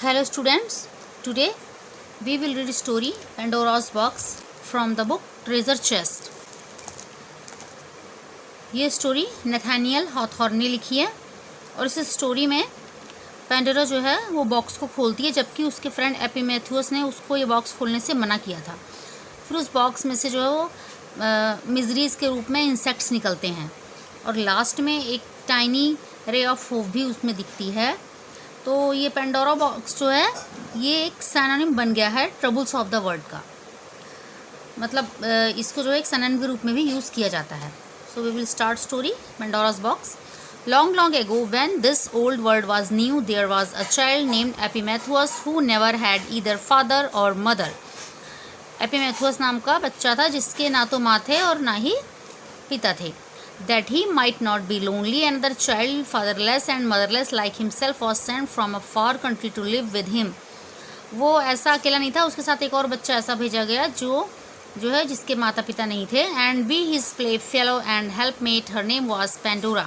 Hello students, today we will read story Pandora's Box from the book Treasure Chest। ये story Nathaniel Hawthorne ने लिखी है और इस स्टोरी में पेंडोरा जो है वो बॉक्स को खोलती है, जबकि उसके फ्रेंड एपिमेथियस ने उसको ये बॉक्स खोलने से मना किया था। फिर उस बॉक्स में से जो है वो मिजरीज के रूप में इंसेक्ट्स निकलते हैं और लास्ट में एक टाइनी रे ऑफ होप भी उसमें दिखती है। तो ये पेंडोरा बॉक्स जो है ये एक सिनोनिम बन गया है ट्रबल्स ऑफ द वर्ल्ड का, मतलब इसको जो है एक सिनोनिम के रूप में भी यूज़ किया जाता है। So we will start story Pandora's box. Long, long ago, when this old world was new, there was a child named Epimetheus who never had either father or mother. एपिमेथियस नाम का बच्चा था जिसके ना तो माँ थे और ना ही पिता थे। That he might not be lonely, another child, fatherless and motherless like himself, was sent from a far country to live with him. वो ऐसा अकेला नहीं था, उसके साथ एक और बच्चा ऐसा भेजा गया जो है जिसके माता पिता नहीं थे। And be his playfellow and helpmate, her name was Pandora.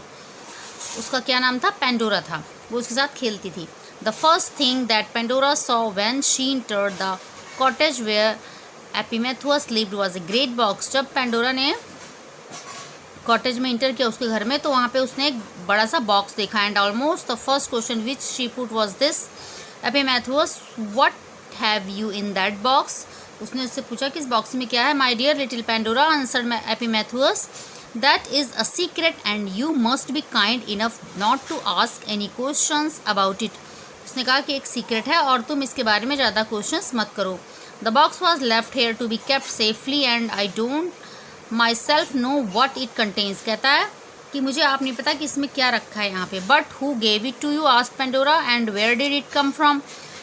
उसका क्या नाम था? पेंडोरा था। वो उसके साथ खेलती थी। The first thing that Pandora saw when she entered the cottage where Epimetheus lived was a great box. जब पेंडोरा ने कॉटेज में इंटर किया उसके घर में, तो वहाँ पे उसने एक बड़ा सा बॉक्स देखा। And almost the first question which she put was this, Epimetheus what have you in that box. उसने उससे पूछा कि इस बॉक्स में क्या है। My dear little Pandora, answered Epimetheus, that is a secret and you must be kind enough not to ask any questions about it. उसने कहा कि एक सीक्रेट है और तुम इसके बारे में ज़्यादा क्वेश्चंस मत करो। The box was left here to be kept safely and I don't myself know what it contains. कहता है कि मुझे आप नहीं पता कि इसमें क्या रखा है यहाँ पे। But who gave it to you, asked Pandora, and where did it come from.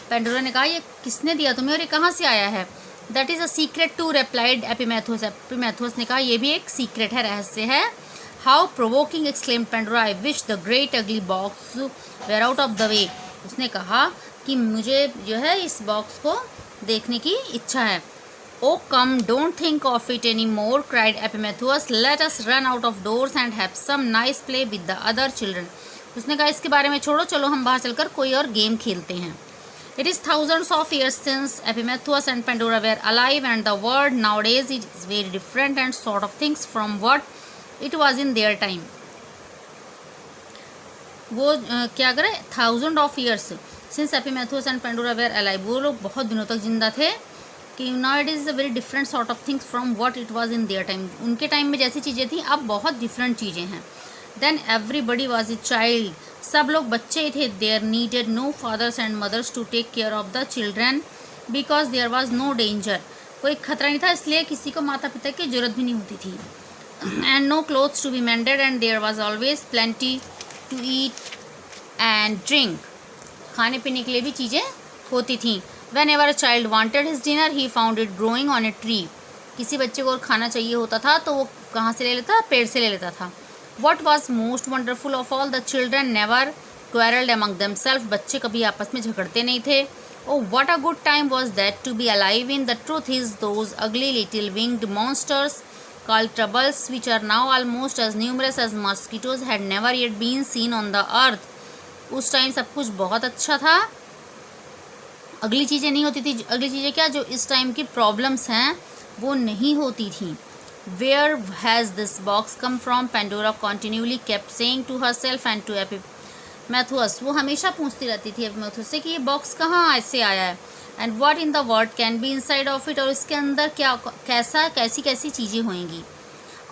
Pandora ने कहा ये किसने दिया तुम्हें और ये कहाँ से आया है। That is a secret too, replied Epimetheus. Epimetheus ने कहा ये भी एक सीक्रेट है, रहस्य है। How provoking, exclaimed Pandora, I wish the great ugly box were out of the way. उसने कहा कि मुझे जो है इस बॉक्स को देखने की इच्छा है। Oh come, don't think of it anymore, cried Epimetheus. Let us run out of doors and have some nice play with the other children. उसने कहा इसके बारे में छोड़ो, चलो हम बाहर चलकर कोई और गेम खेलते हैं। It is thousands of years since Epimetheus and Pandora were alive, and the world nowadays is very different and sort of things from what it was in their time. वो क्या करे, thousand of years since Epimetheus and Pandora were alive, वो लोग बहुत दिनों तक जिंदा थे। कि now it is a very different sort of things from what it was in their time. उनके टाइम में जैसी चीज़ें थी अब बहुत डिफरेंट चीज़ें हैं। Then everybody was a child, सब लोग बच्चे थे। There needed no fathers and mothers to take care of the children because there was no danger. कोई खतरा नहीं था, इसलिए किसी को माता पिता की जरूरत भी नहीं होती थी। And no clothes to be mended and there was always plenty to eat and drink. खाने पीने के लिए भी चीज़ें होती थी। Whenever a child wanted his dinner, he found it growing on a tree. किसी बच्चे को और खाना चाहिए होता था तो वो कहाँ से ले लेता? पेड़ से ले लेता था। What was most wonderful of all, the children never quarreled among themselves. बच्चे कभी आपस में झगड़ते नहीं थे। Oh, what a good time was that to be alive in. The truth is, those ugly little winged monsters called troubles, which are now almost as numerous as mosquitoes, had never yet been seen on the earth. उस time सब कुछ बहुत अच्छा था, अगली चीज़ें नहीं होती थी। अगली चीज़ें क्या, जो इस टाइम की प्रॉब्लम्स हैं वो नहीं होती थी। Where has this box come from, Pandora continually kept saying to herself and to Epimetheus. वो हमेशा पूछती रहती थी एपिमेथियस से कि ये बॉक्स कहाँ ऐसे आया है। And what in the world can be inside of it, और इसके अंदर क्या कैसी कैसी चीज़ें होंगी।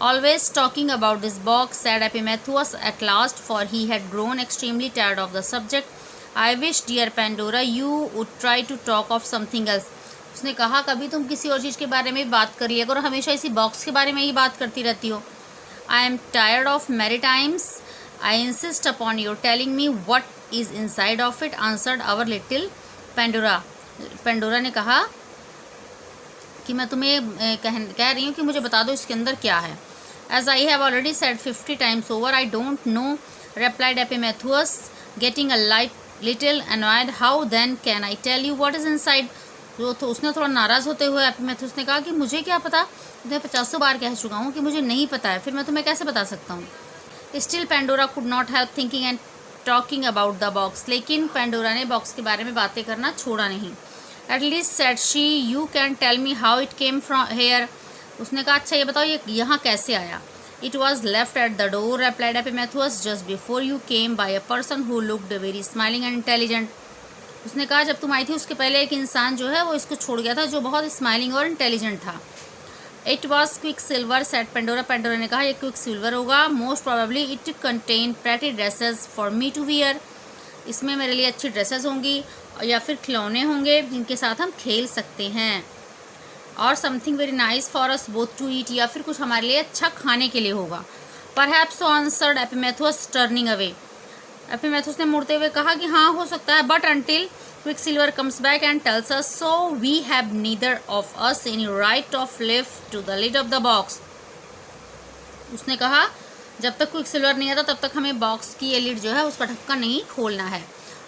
Always talking about this box, said Epimetheus at last, for he had grown extremely tired of the subject. I wish dear Pandora you would try to talk of something else. उसने कहा कभी तुम किसी और चीज़ के बारे में बात कर लिया करो, हमेशा इसी बॉक्स के बारे में ही बात करती रहती हो। I am tired of many times, I insist upon your telling me what is inside of it, answered our little Pandora. Pandora ने कहा कि मैं तुम्हें कह रही हूँ कि मुझे बता दो इसके अंदर क्या है। As I have already said 50 times over, I don't know, replied Epimetheus, getting a little annoyed. How then can I tell you what is inside? तो उसने थोड़ा नाराज़ होते हुए एपिमेथियस ने कहा कि मुझे क्या पता, मैं 50 बार कह चुका हूँ कि मुझे नहीं पता है, फिर मैं तुम्हें कैसे बता सकता हूँ। Still Pandora could not help thinking and talking about the box, लेकिन पेंडोरा ने बॉक्स के बारे में बातें करना छोड़ा नहीं। At least said she, you can tell me how it came from here. उसने कहा अच्छा ये बताओ ये यहाँ कैसे आया। It was left at the door replied Epimetheus just before you came by a person who looked very smiling and intelligent. उसने कहा जब तुम आई थी उसके पहले एक इंसान जो है वो इसको छोड़ गया था जो बहुत स्माइलिंग और इंटेलिजेंट था। It was Quicksilver said Pandora, Pandora ने कहा ये क्विक सिल्वर होगा। Most probably it contain pretty dresses for me to wear, इसमें मेरे लिए अच्छी ड्रेसेस होंगी या फिर खिलौने होंगे जिनके साथ हम खेल सकते हैं। और something very nice for us both to eat, या फिर कुछ हमारे लिए अच्छा खाने के लिए होगा। Perhaps so answered Epimetheus turning away, Epimetheus ने मुड़ते हुए कहा कि हाँ हो सकता है, but until Quicksilver comes back and tells us so we have neither of us any right of lift to the lid of the box. उसने कहा जब तक क्विकसिल्वर नहीं आता तब तक हमें बॉक्स की ये लिड जो है उसका ढक्कन नहीं खोलना है।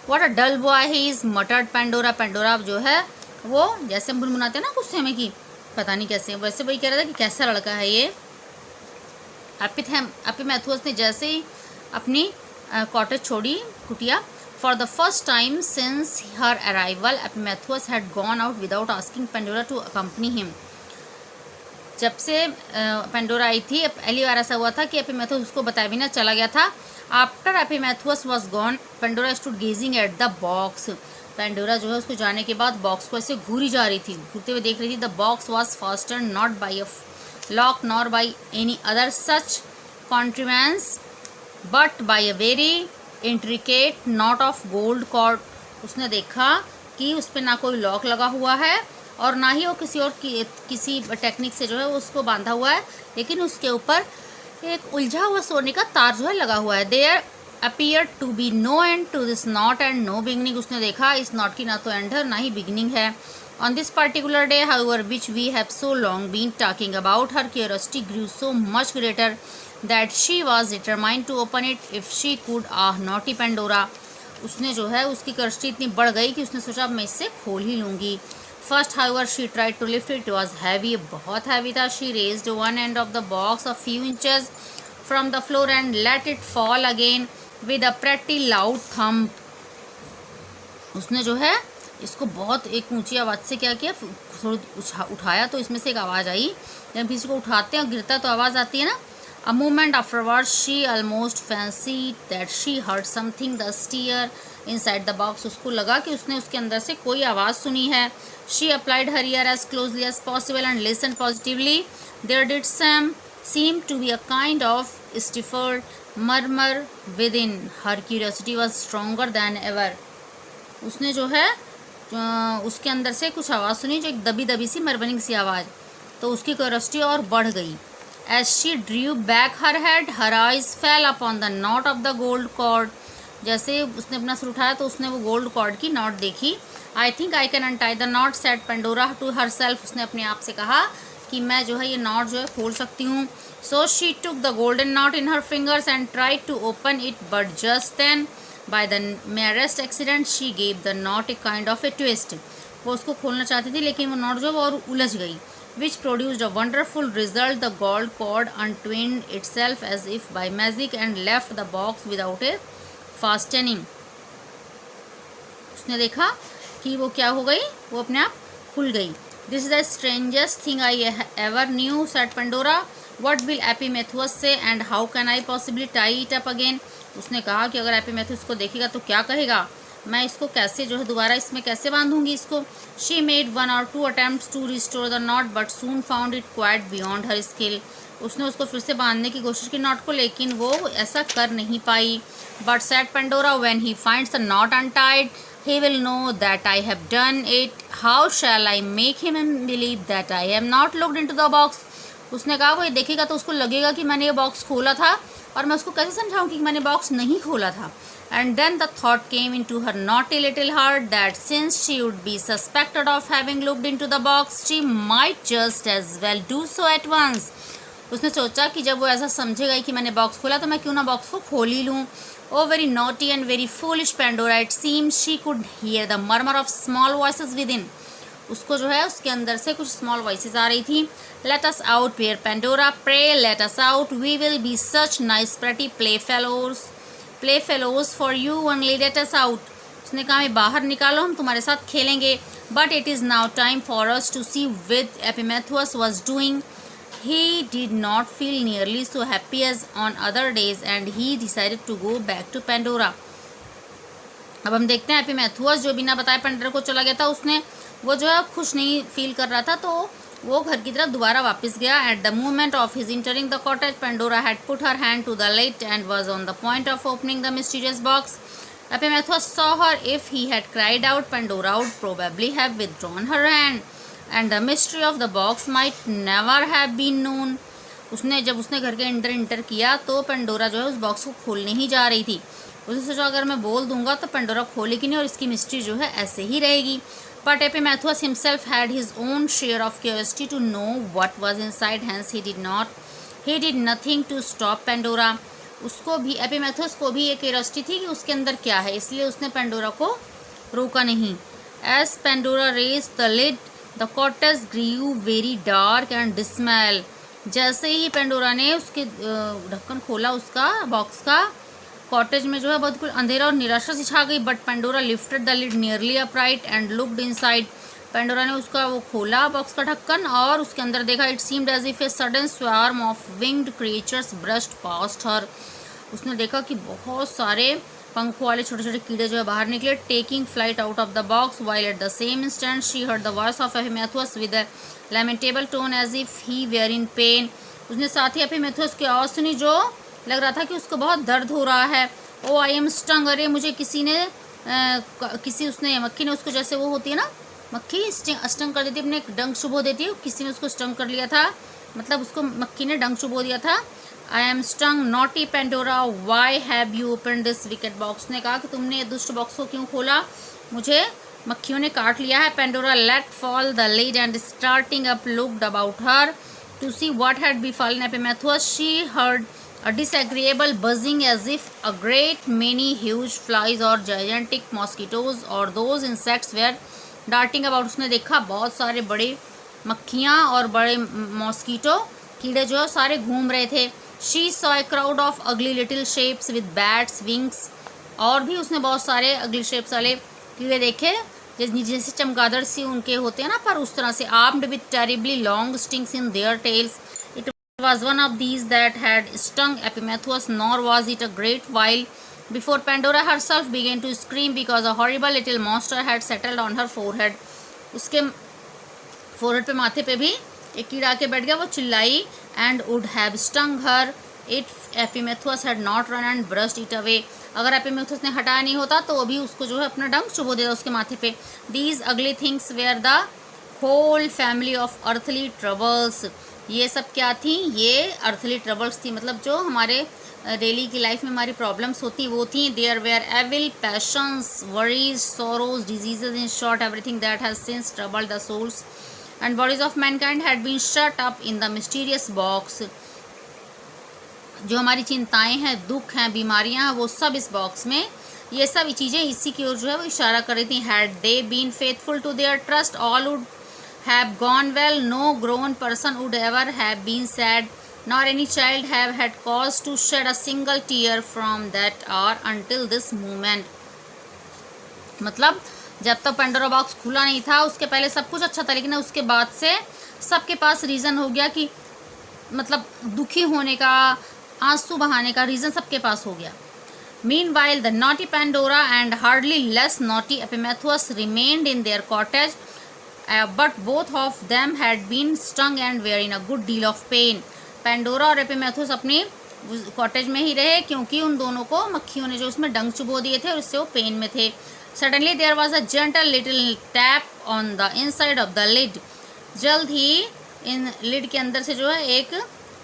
What a dull boy he is muttered Pandora, Pandora जो है वो जैसे हम बुनबुनाते हैं ना गुस्से में कि पता नहीं कैसे, वैसे वही कह रहा था कि कैसा लड़का है ये। एपिमेथुअस ने जैसे ही अपनी कॉटेज छोड़ी कुटिया, for the first time since her arrival Epimetheus had gone out without asking Pandora to accompany him. जब से पेंडोरा आई थी पहली बार ऐसा हुआ था कि एपिमेथुअस उसको बताए बिना चला गया था। After Epimetheus was gone Pandora stood gazing at the box, Pandora जो है उसको जाने के बाद बॉक्स को ऐसे घूरी जा रही थी, घूरते हुए देख रही थी। The box was fasten not by a lock nor by any other such contrivance but by a very intricate knot of gold cord. उसने देखा कि उस पर ना कोई लॉक लगा हुआ है और ना ही वो किसी टेक्निक से जो है उसको बांधा हुआ है, लेकिन उसके ऊपर एक उलझा हुआ सोने का तार जो है लगा हुआ है। There appear to be no end to this knot and no beginning, उसने देखा इस नॉट की ना तो एंड है ना ही बिगनिंग है। On this particular day however which we have so long been talking about, her curiosity grew so much greater that she was determined to open it if she could. Ah naughty Pandora, उसने जो है उसकी curiosity इतनी बढ़ गई कि उसने सोचा अब मैं इससे खोल ही लूँगी। First however she tried to lift it was heavy, बहुत हैवी था। She raised one end of the box a few inches from the floor and let it fall again with a pretty loud thump. उसने जो है इसको बहुत एक ऊंची आवाज़ से क्या किया, थोड़ा उठाया तो इसमें से एक आवाज़ आई। जब किसी को उठाते हैं और गिरता तो आवाज़ आती है ना। A moment afterward she almost fancy that she heard something the stir inside the box, उसको लगा कि उसने उसके अंदर से कोई आवाज़ सुनी है। She applied her ear as closely as possible and listen positively. There did seem to be a kind of stifled murmur within. Her curiosity was stronger than ever. उसने जो है उसके अंदर से कुछ आवाज़ सुनी जो एक दबी दबी सी मरमरिंग सी आवाज़, तो उसकी क्यूरियोसिटी और बढ़ गई। As she drew back her head, her eyes fell upon the knot of the gold cord. जैसे उसने अपना सिर उठाया तो उसने वो गोल्ड कॉर्ड की नॉट देखी। I think I can untie the knot, said Pandora to herself. उसने अपने आप से कहा कि मैं जो है ये नॉट जो है खोल सकती हूँ। So she took the golden knot in her fingers and tried to open it, but just then, by the merest accident, she gave the knot a kind of a twist. वो उसको खोलना चाहती थी लेकिन वो नॉट जो है और उलझ गई। Which produced a wonderful result. The gold cord untwined itself as if by magic and left the box without a fastening. उसने देखा कि वो क्या हो गई, वो अपने आप खुल गई। This is the strangest thing I ever knew, said Pandora. What will Epimetheus say and how can I possibly tie it up again? उसने कहा कि अगर एपिमेथुस को देखेगा तो क्या कहेगा, मैं इसको कैसे जो है दोबारा इसमें कैसे बांधूंगी इसको। She made 1 or 2 attempts to restore the knot but soon found it quite beyond her skill. उसने उसको फिर से बांधने की कोशिश की नॉट को, लेकिन वो ऐसा कर नहीं पाई। But said Pandora, when he finds the knot untied, he will know that I have done it. How shall I make him believe that I have not looked into the box? उसने कहा वो ये देखेगा तो उसको लगेगा कि मैंने ये बॉक्स खोला था, और मैं उसको कैसे समझाऊँ कि मैंने बॉक्स नहीं खोला था। And then the thought came into her naughty little heart that since she would be suspected of having looked into the box, she might just as well do so at once. उसने सोचा कि जब वो ऐसा समझेगा कि मैंने box खोला तो मैं क्यों ना बॉक्स को खोल ही लूँ। Oh, very naughty and very foolish Pandora. It seemed she could hear the murmur of small voices within. उसको जो है उसके अंदर से कुछ स्मॉल वॉइसेस आ रही थी। Let us out, dear Pandora, pray let us out. We will be such nice pretty playfellows. Playfellows for you only, let us out. उसने कहा मैं बाहर निकालो, हम तुम्हारे साथ खेलेंगे। But it is now time for us to see with Epimetheus was doing. He did not feel nearly so happy as on other days and he decided to go back to Pandora. अब हम देखते हैं एपिमेथुअस जो बिना बताए Pandora को चला गया था, उसने वो जो है खुश नहीं फील कर रहा था, तो वो घर की तरफ दोबारा वापस गया। At the moment of his entering the cottage, Pandora had put her hand to the lid and was on the point of opening the mysterious box. Epimetheus saw her. If he had cried out, Pandora would probably have withdrawn her hand, and the mystery of the box might never have been known. जब उसने घर के अंदर inter किया तो Pandora जो है उस बॉक्स को खोलने ही जा रही थी। उसने सोचा अगर मैं बोल दूंगा तो पेंडोरा खोलेगी नहीं और इसकी मिस्ट्री जो है ऐसे ही रहेगी। But Epimetheus himself had his own share of curiosity to know what was inside, hence he did nothing to stop Pandora. उसको भी, एपिमेथुअस को भी ये क्यूरियोसिटी थी कि उसके अंदर क्या है, इसलिए उसने पेंडोरा को रोका नहीं। As Pandora raised the lid the cottage grew very dark and dismal. जैसे ही पेंडोरा ने उसके ढक्कन खोला उसका बॉक्स का, कॉटेज में जो है बहुत कुछ अंधेरा और निराशा सी छा गई। But Pandora lifted the lid nearly upright and looked inside. Pandora ने उसका वो खोला बॉक्स का ढक्कन और उसके अंदर देखा। It seemed as if a sudden swarm of winged creatures brushed past her. उसने देखा कि बहुत सारे पंखों वाले छोटे छोटे कीड़े जो है बाहर निकले, taking flight out of the box. While at the same instant she heard the voice of Epimetheus with a lamentable tone as if he were in pain. उसने साथ ही एपिमेथुअस की आवाज़ सुनी जो लग रहा था कि उसको बहुत दर्द हो रहा है। ओ आई एम स्टंग, अरे मुझे उसने मक्खी ने उसको, जैसे वो होती है ना मक्खी स्टंग कर देती है, अपने डंक चुभो देती है, किसी ने उसको स्टंग कर लिया था, मतलब उसको मक्खी ने डंक चुभो दिया था। I am stung naughty Pandora, why have you open this wicket box. ने कहा कि तुमने ये दुष्ट बॉक्स को क्यों खोला, मुझे मक्खियों ने काट लिया है। Pandora let fall the lid and starting up looked about her to see what had befallen Epimetheus. She heard a disagreeable buzzing as if a great many huge flies or gigantic mosquitoes or those insects were darting about. उसने देखा बहुत सारे बड़े मक्खियाँ और बड़े mosquito कीड़े जो है सारे घूम रहे थे। She saw a crowd of ugly little shapes with bats wings, और भी उसने बहुत सारे अगली शेप्स वाले कीड़े देखे जैसे चमगादड़ सी उनके होते हैं ना, पर उस तरह से। armed with terribly long stings in their tails. Was one of these that had stung Epimetheus, nor was it a great while before Pandora herself began to scream because a horrible little monster had settled on her forehead. उसके forehead पे, माथे पे भी एक कीड़ा आके बैठ गया, वो चिल्लाई and would have stung her if Epimetheus had not run and brushed it away. अगर एपिमेथुअस ने हटाया नहीं होता तो वो भी उसको जो है अपना डंक चुभो देता उसके माथे पे। These ugly things were the whole family of earthly troubles. ये सब क्या थी, ये अर्थली ट्रबल्स थी, मतलब जो हमारे डेली की लाइफ में हमारी प्रॉब्लम्स होती वो थी। There were evil passions, worries, sorrows, diseases, in short everything that has since troubled the souls and bodies of mankind had been shut up in the mysterious box. जो हमारी चिंताएं हैं, दुख हैं, बीमारियां हैं, वो सब इस बॉक्स में, ये सब चीज़ें इसी की ओर जो है वो इशारा कर रही थी। Had they been faithful to their trust all would have gone well. No grown person would ever have been sad, nor any child have had cause to shed a single tear from that hour until this moment. मतलब जब तक Pandora box खुला नहीं था उसके पहले सब कुछ अच्छा था, लेकिन उसके बाद से सबके पास रीज़न हो गया कि मतलब दुखी होने का, आंसू बहाने का रीज़न सबके पास हो गया। Meanwhile, the naughty Pandora and hardly less naughty Epimetheus remained in their cottage. But both of them had been stung and were in a good deal of pain. Pandora और एपिमेथुअस अपनी कॉटेज में ही रहे क्योंकि उन दोनों को मक्खियों ने जो उसमें डंक चुभो दिए थे और उससे वो पेन में थे। Suddenly there was a gentle little tap on the inside of the lid. जल्द ही इन लिड के अंदर से जो है एक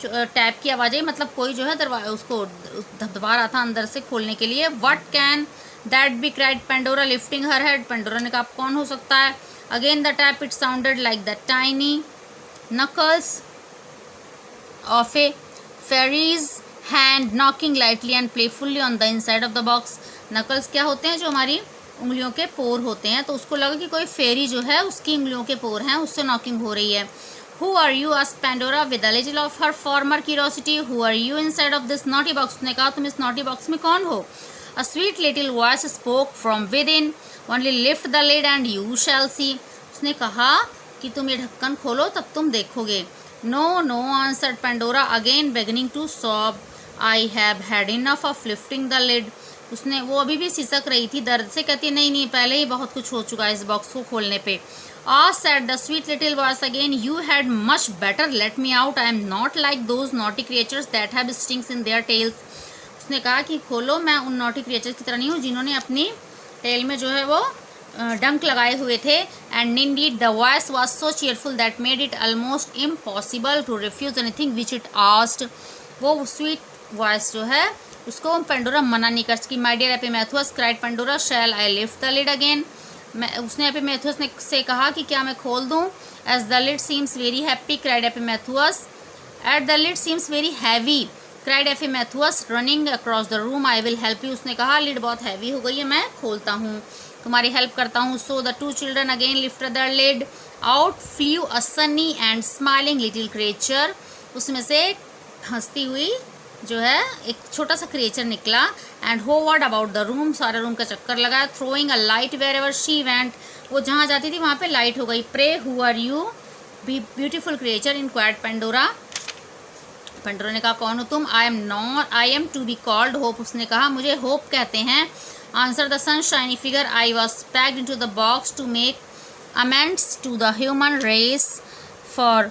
टैप की आवाज़ आई, मतलब कोई जो है दरवाजा उसको धबधबा रहा था अंदर से खोलने के लिए। What can that be, cried Pandora lifting her head. Pandora ने कहा कौन हो सकता है। Again the tap, it sounded like the tiny knuckles of a fairy's hand knocking lightly and playfully on the inside of the box. Knuckles क्या होते हैं, जो हमारी उंगलियों के पोर होते हैं, तो उसको लगा कि कोई फेरी जो है उसकी उंगलियों के पोर हैं, उससे नॉकिंग हो रही है। Who are you? asked Pandora with a little of her former curiosity. Who are you inside of this naughty box? उसने कहा तुम इस naughty box में कौन हो? A sweet little voice spoke from within. Only lift the lid and you shall see. उसने कहा कि तुम ये ढक्कन खोलो तब तुम देखोगे. No, no, answered Pandora again beginning to sob. I have had enough of lifting the lid. उसने वो अभी भी सिसक रही थी दर्द से, कहती नहीं पहले ही बहुत कुछ हो चुका है इस बॉक्स को खोलने पे. Ah, said the sweet little voice again, you had much better let me out. I am not like those naughty creatures that have stings in their tails. उसने कहा कि खोलो, मैं उन naughty creatures की तरह नहीं हूँ जिन्होंने अपनी टेल में जो है वो डंक लगाए हुए थे. And indeed the voice was so cheerful that made it almost impossible to refuse anything which it asked. वो sweet voice जो है उसको पेंडोरा मना नहीं कर सकी. My dear Epimetheus, cried Pandora, shall I lift the lid again? उसने एपिमेथुअस ने से कहा कि क्या मैं खोल दूं? As the lid seems very happy, cried Epimetheus. At the lid seems very heavy, cried Epimetheus, running across the room. I will help you. उसने कहा लिड बहुत हैवी हो गई है, मैं खोलता हूँ, तुम्हारी हेल्प करता हूँ. So the two children again lifted the lid. Out flew a sunny and smiling little creature. उसमें से हंसती हुई जो है एक छोटा सा क्रिएचर निकला. And hovered about the room, सारे रूम का चक्कर लगाया. Throwing a light wherever she went, वो जहाँ जाती थी वहाँ पे लाइट हो गई. Pray who are you beautiful creature inquired Pandora. Pandora ने कहा कौन हो तुम? I am to be called hope. उसने कहा मुझे होप कहते हैं. Answered the sunshiny figure, I was packed into the box to make amends to the human race for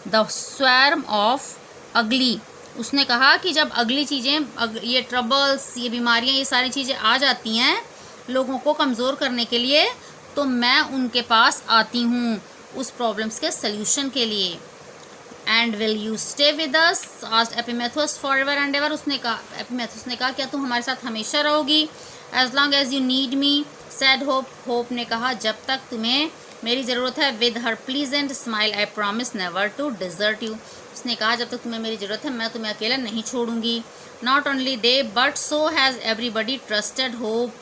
the swarm of ugly. उसने कहा कि जब अगली चीज़ें, ये ट्रबल्स, ये बीमारियां, ये सारी चीज़ें आ जाती हैं लोगों को कमज़ोर करने के लिए, तो मैं उनके पास आती हूँ उस प्रॉब्लम्स के सल्यूशन के लिए. And will you stay with us? Asked Epimetheus for ever and ever. उसने कहा, एपिमेथुअस ने कहा क्या तुम हमारे साथ हमेशा रहोगी? As long as you need me, said Hope. Hope ने कहा जब तक तुम्हें मेरी ज़रूरत है. With her pleasant smile, I promise never to desert you. उसने कहा जब तक तुम्हें मेरी ज़रूरत है मैं तुम्हें अकेला नहीं छोड़ूंगी. Not only they but so has everybody trusted hope.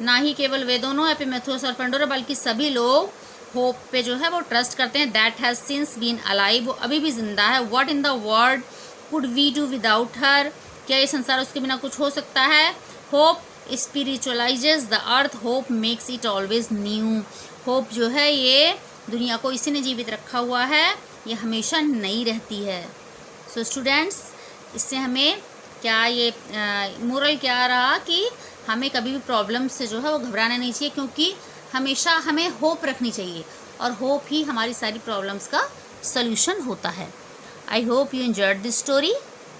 ना ही केवल वे दोनों एपिमेथुअस और पेंडोरा बल्कि सभी लोग होप पे जो है वो ट्रस्ट करते हैं. That has since been alive, वो अभी भी जिंदा है. What in the world could we do without her, क्या ये संसार उसके बिना कुछ हो सकता है? Hope spiritualises the earth, hope makes it always new. Hope जो है ये दुनिया को इसी ने जीवित रखा हुआ है, ये हमेशा नई रहती है. सो स्टूडेंट्स, इससे हमें क्या ये मोरल क्या रहा कि हमें कभी भी प्रॉब्लम से जो है वो घबराना नहीं चाहिए, क्योंकि हमेशा हमें होप रखनी चाहिए और होप ही हमारी सारी प्रॉब्लम्स का सल्यूशन होता है. I hope you enjoyed this story.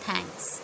Thanks.